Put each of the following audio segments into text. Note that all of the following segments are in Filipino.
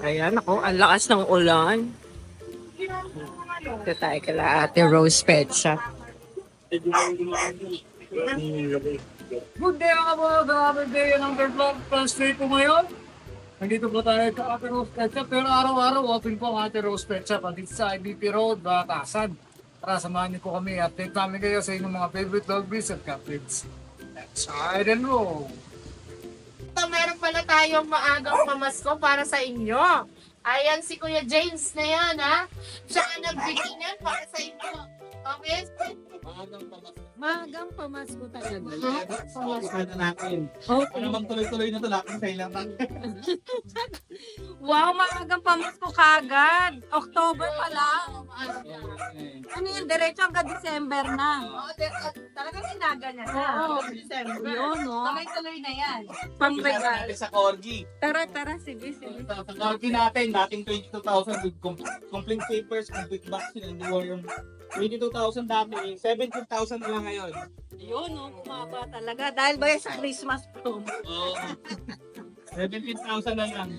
Ayan ako, ang lakas ng ulan. Ito tayo kala Ate Rose Pet Shop. Good day mga mga grabe day ng vlog translate po ngayon. Nandito po tayo sa Ate Rose Pet Shop pero araw-araw open po ang Ate Rose Pet Shop dito sa IBP Road, Batasan. Tara, samahan niyo po kami. Update namin kayo sa inyong mga favorite dog breeds at cat breeds. Let's ride and roll! So, meron pala tayong maagang pamasko para sa inyo. Ayan si Kuya James na yan, ha? Siya ang nagbigay niyan para sa inyo. Okay? Magang pamasko talaga. Sana natin. Okay. Ano bang tuloy-tuloy na ito? Laking kailangan. Wow, magang pamasko kagad. October pa lang. Ano yun, diretso hanggang December na. Talagang inaga niya na. Oo. December. Yun, no? Tuloy-tuloy na yan. Pang-regal. Sa Corgi. Tara, sige. Sa Corgi natin, dating 22,000 with complete papers, complete vaccine, and yung 22,000 dati, 17,000 na lang ngayon. Yun, no? Bumaba talaga. Dahil ba yan sa Christmas promo? Oo. 17,000 na lang.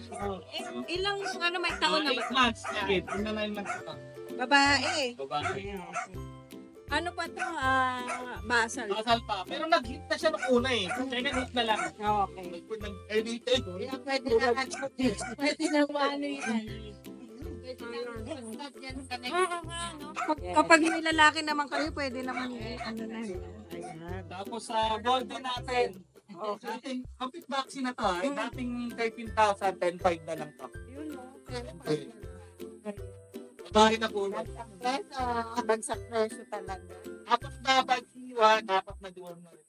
Ilang may taon na ba? 8 months. Wait, 9 months ito. Babae. Babae. Ano pa to? Basal. Kasal pa. Pero nag-hit na siya nung una eh. Second hit na lang. Okay. Nag-edit eh. Pwede na ano yan. Kapag may lalaki naman kayo, pwede naman ano na. Ayan. Tapos sa golden natin. Dating complete vaccine na to ah. Dating 13,000, 10,500 na lang to. Yun, no? Babae na po. Bagsak presyo talaga. Apat na pag-iwan, apat na duwan na rin.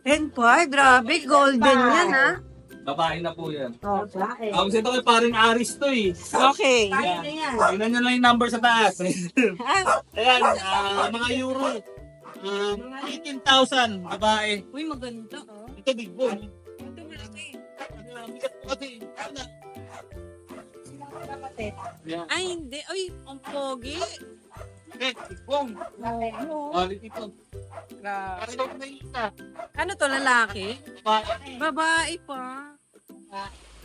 10.5, grabe, golden yan, ha? Babae na po yan. Okay. Tapos ito kay paring Aris to eh. Okay. Kaya na yan. Tingnan nyo lang yung number sa taas. Ah, Ayan, mga euro. 18,000 babae. uy, maganda, oh. Ito big bone. Ito malaki. Bigat po kasi. Ano? Ayan. Ay, hindi. Uy, ang pogi. Big bone. Oo. Quality po. Grabe. Parang na yung isa. Ano to, lalaki? Babae. Babae pa.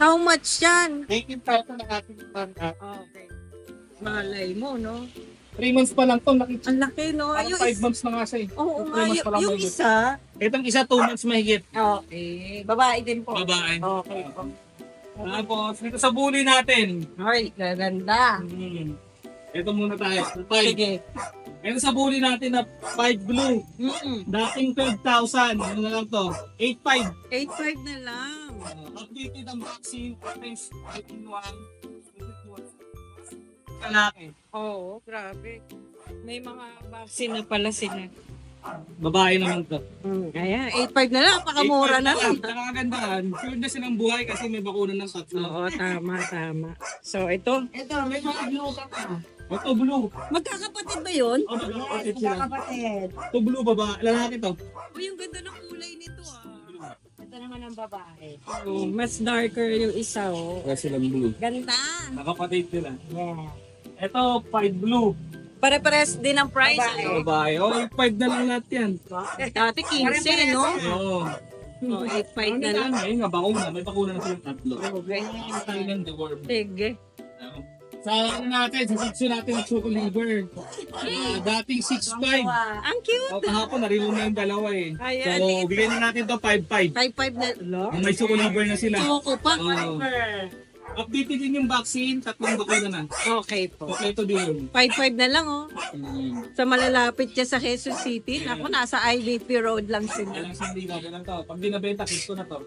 How much yan? 18,000 na ating contract. Okay. Malay mo, no? 3 months pa lang to. Nakita. Ang laki, no? Parang Yung 5 months na nga siya eh. Oo nga, 3 months pa lang yung mahigit. isa. Itong isa 2 months mahigit. Okay. Babae din po. Babae. Okay po. Tapos dito sa bully natin. Ay, gaganda. Ito muna tayo. 5. Sige. Ito sa bully natin na 5 blue. Dating 12,000. Ano na lang to? 8,500. 8.5 na lang. Updated ang vaccine. Thanks. 18,1. Kalaki. Oo, grabe. May mga vaccine na pala sila. Babae naman to. Ayan, 8.5 na lang. Pakamura na lang. Nakakagandahan. Sure na silang buhay kasi may bakuna ng tatlo. Oo, tama. So, ito. Ito, may mga blue ka pa. Ito blue. Magkakapatid ba yun? Oh, kapatid sila. Kapatid. Ito blue babae. Lalaki to. Uy, yung ganda ng kulay nito, ah. Ito naman ang babae. Oh, mas darker yung isa, oh. Kaya silang blue. Ganda. Nakapatid sila. Yeah. Ito 5 blue. Pare-pares din ang price, Babae. ano? Babae. Oh, 5 na lang lahat yan. Dati 15, no? Oo. Oh, 8.5 na lang. Ayun nga, bakuna. May bakuna na silang tatlo. Okay. Tayo ng deworm. Sige. Sa ano natin, sa section natin ng choco liver. Dating 6.5. Ang cute. O kahapon, narilo na yung dalawa eh. Ayan, So, liit. bigyan na natin to 5.5. 5.5 na. Lo? May choco liver na sila. Choco pa. Oo. Updated din yung vaccine, tatlong bakuna na. Okay po. Okay, ito din. 5.5 na lang, oh. Sa malalapit siya sa Quezon City. Naku, nasa IBP Road lang sila. Alang sa hindi na to. Pag dinabenta, kiss ko na to.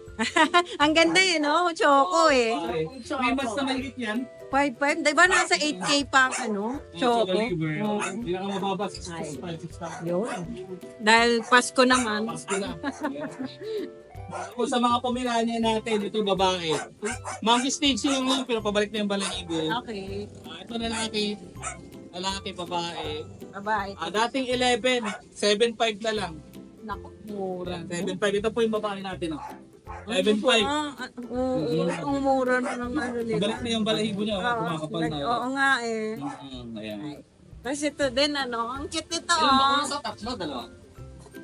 Ang ganda eh, no? Choco eh. Okay. 3 months na mahigit yan. 5.5. Diba nasa 8K pa ang ano? Choco. liver. Oo. Hindi na ka mababa, 6.5, 6.5. Yun. Dahil Pasko naman. Pasko na. Kung sa mga pamilya natin, ito babae. Monkey stage yung pero pabalik na yung balahibo. Okay. Ito lalaki. Lalaki, babae. Babae. Dating 11, 7.5 na lang. Naku, mura. 7.5. Ito po yung babae natin. 11.5. Oo, ang mura na ng ano nila. Pabalik na yung balahibo niya. Kumakapal na. Oo nga eh. Ayan. Tapos ito din ano, ang cute nito Ilan ba oh. sa tatlo? Dalawa?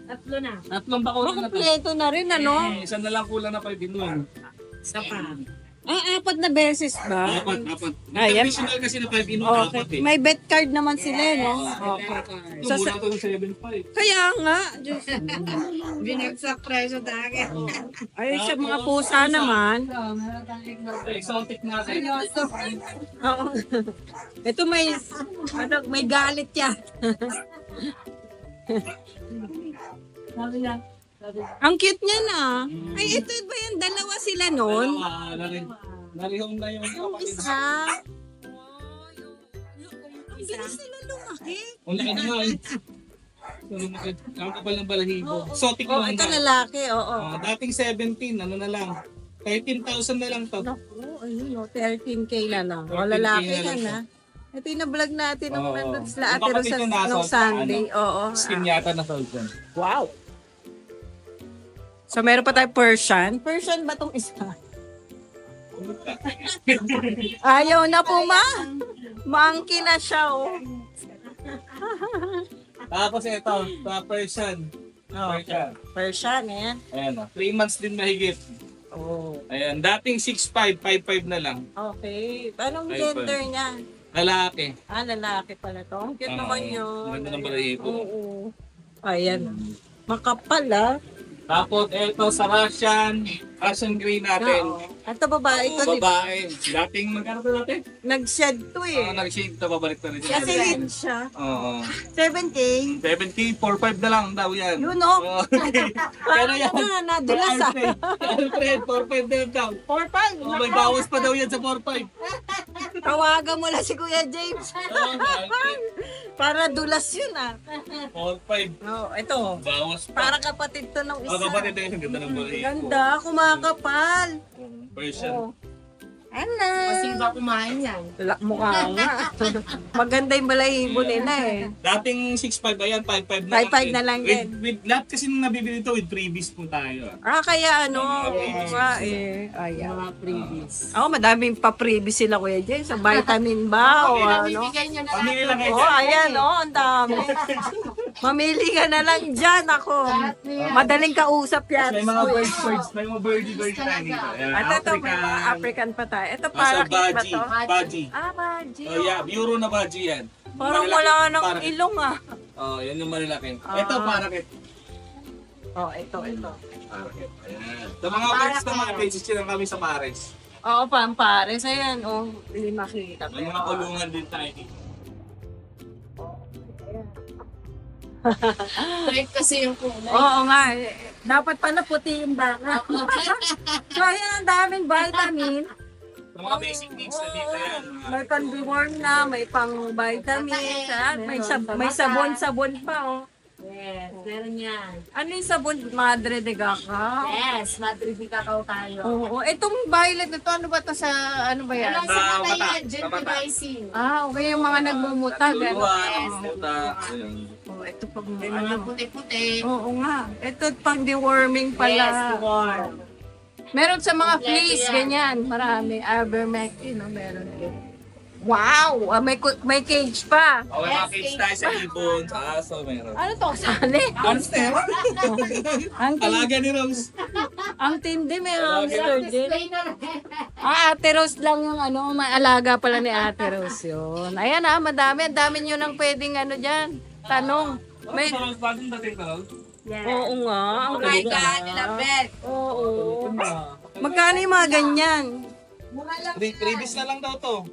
Tatlo na. Tatlong bakuran na to. Kompleto na rin, ano? Isa na lang kulang na 5 in 1. Isa pa. Apat na beses ba? Apat. Ayan. Traditional kasi na 5 in 1, Okay. apat eh. May bet card naman sila, no? Okay. Ito, mura to ng 7.5. Kaya nga, Diyos. Binagsak presyo dahil. Ay, sa mga pusa naman. Exotic natin. Oo. Ito may galit yan. Ang cute niya na. Ay, ito ba yan? Dalawa sila nun? Narihong na yung Yung kapatid. isa. Ang bilis nila lumaki. Ang laki na nga eh. Ang kapal ng balahibo. Exotic Oh, lang ito na. lalaki, oo. Dating 17, ano na lang. 13,000 na lang to. Naku, ayun o, 13K na lang. O, 13K lalaki na ka lang na. Ito yung na-vlog natin nung Oo. nandun sila Yung Ate Ros kapatid yung nasa, nung Sunday. Oo. Skin yata na sold dyan. Wow! So, meron pa tayo Persian. Persian ba tong isa? Ayaw na po, ma. Monkey na siya, oh. Tapos ito, Persian. Persian. Persian, yan. Ayan, 3 months din mahigit. Oh. Ayan, dating 6'5", 5'5" na lang. Okay. Anong Ay, gender pa. niya? Lalaki. Lalaki pala to. Ang cute Oo. naman yun. Maganda ng balahibo. Oo. Ayan. Makapal, ah. Tapos ito sa Russian grey natin. Oo. Ito babae ko, di ba? Babae. Dating magkano to natin? Nag-shed to eh. Nag-shave to, babalik na rin. Kasi hit siya. Oo. 7K. 7K, 4'5" na lang daw yan. Yun, no? Oo. Parang yan. na, nadulas ah. Alfred, 4'5" na lang daw. 4-5. Oh, may bawas pa daw yan sa 4'5". Tawagan mo lang si Kuya James. Para dulas yun ah. 4'5". Oh, ito. Bawas pa. Para kapatid to ng isa. Kapatid na yung ganda ng balahibo. Ganda, kumakapal. Version. Ano? Masiba kumain yan. Mukha nga. Maganda yung balahibo nila eh. Dating 6'5", ayan, 5'5" 5'5" na lang din. With lahat kasi nung nabibili ito, with freebies po tayo. Kaya ano, nga eh. Ayan. Mga previous. Madaming pa-freebies sila Kuya James. Sa vitamin ba o ano? Bibigyan nyo na lang. Pamili lang Oh, ayan, ang dami. Mamili ka na lang dyan, ako. Madaling kausap yan. May mga birds, may mga birdie tayo dito. Ayan, At ito, may mga African pa tayo. Ito para ba Baji. to? Baji. Baji. Oh, yeah, euro na baji yan. Parang Malalaki, wala ng parakit. ilong ah. Oh, yan yung malalaki. Ito, parakit. Oh, ito. Parakit. Ayan. Sa mga birds naman, may lang kami sa Pares. Oo, pampares. Ayan, oh. Hindi makita. May mga kulungan din tayo dito. Trade kasi yung kulay. Oo nga. Dapat pala puti yung baka. So, ayan, ang daming vitamin. Sa mga basic needs na dito yan. May pang-deworm na, may pang-vitamin, may sabon-sabon pa, oh. Yes, meron yan. Ano yung sabon? Madre de Gaca? Yes, matribig kakao tayo. Oo. Itong violet na to, ano ba to sa, ano ba yan? Wala sa Sa mata mata. yan, gentilizing. Okay, yung mga nagmumuta, gano'n. Kulungan, puta. Ayan. Oh, ito pag, May mga ano. puti-puti. Oo nga. Ito pang deworming pala. Yes, warm. Meron sa mga Kompleto fleece, yan. ganyan. Marami. Ivermectin, no? Meron din. Wow! May cage pa. Okay, mga kids tayo sa ibon, sa aso, meron. Ano to? Sali? Hamster? Ang tindi. Alaga ni Rose. Ang tindi, may hamster din. Display na rin. Ate Rose lang yung ano, maalaga pala ni Ate Rose yun. Ayan madami. Ang dami nyo nang pwedeng ano dyan. Tanong. May, Rose, bagong dating ka, Rose? oo nga. Ang Oh my ganda. God, nilabet. Oo. Magkano yung mga ganyan? Previous na lang daw to.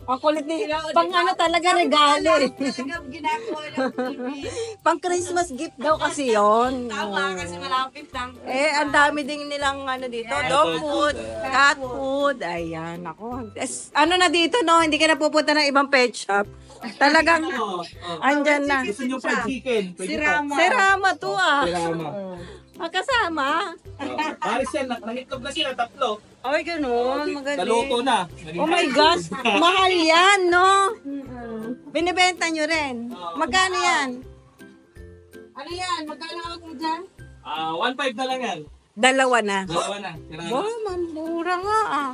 Ang kulit ni pang ano talaga regalo eh. Talagang ginagawa ng TV. Pang Christmas gift daw kasi yon. Tama, kasi malapit lang. Ang dami din nilang ano dito, dog food, cat food. Ayan, ako. Ano na dito no, hindi ka na pupunta ng ibang pet shop. Talagang andyan na. Gusto nyo fried chicken? Si Rama to ah. Rama. Kasama. Paris yan, nangitlog na sila, 3. Ay, ganun. Naluto Magaling. na. Oh my gosh, mahal yan, no? Binibenta nyo rin. Magkano yan? Ano yan? Magkano ako dyan? 1.5 na lang yan. Dalawa na. Dalawa na. Wow, mamura nga ah.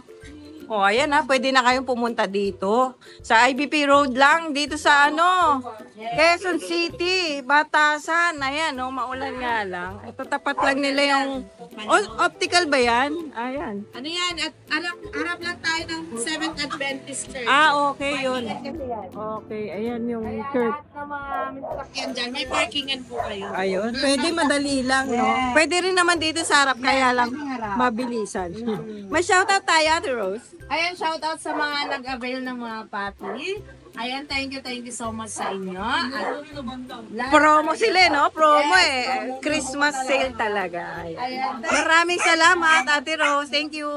O, ayan ha, pwede na kayong pumunta dito. Sa IBP Road lang, dito sa Quezon City, Batasan. Ayan, maulan nga lang. Ito, tapat lang nila yung... optical ba yan? Ayan. Ano yan? At harap lang tayo ng 7th Adventist Church. Okay, yun. Okay, ayan yung church. Lahat ng mga sasakyan dyan, may parkingan po kayo. Ayun, pwede madali lang, no? Pwede rin naman dito sa harap, kaya lang mabilisan. May shoutout tayo, Ate Rose. Ayan, shoutout sa mga nag-avail ng mga pati. Ayan, thank you so much sa inyo. At Promo sila, no? Promo eh. Christmas sale talaga. Ayan. ayan, Maraming salamat, Ate Rose. Thank you.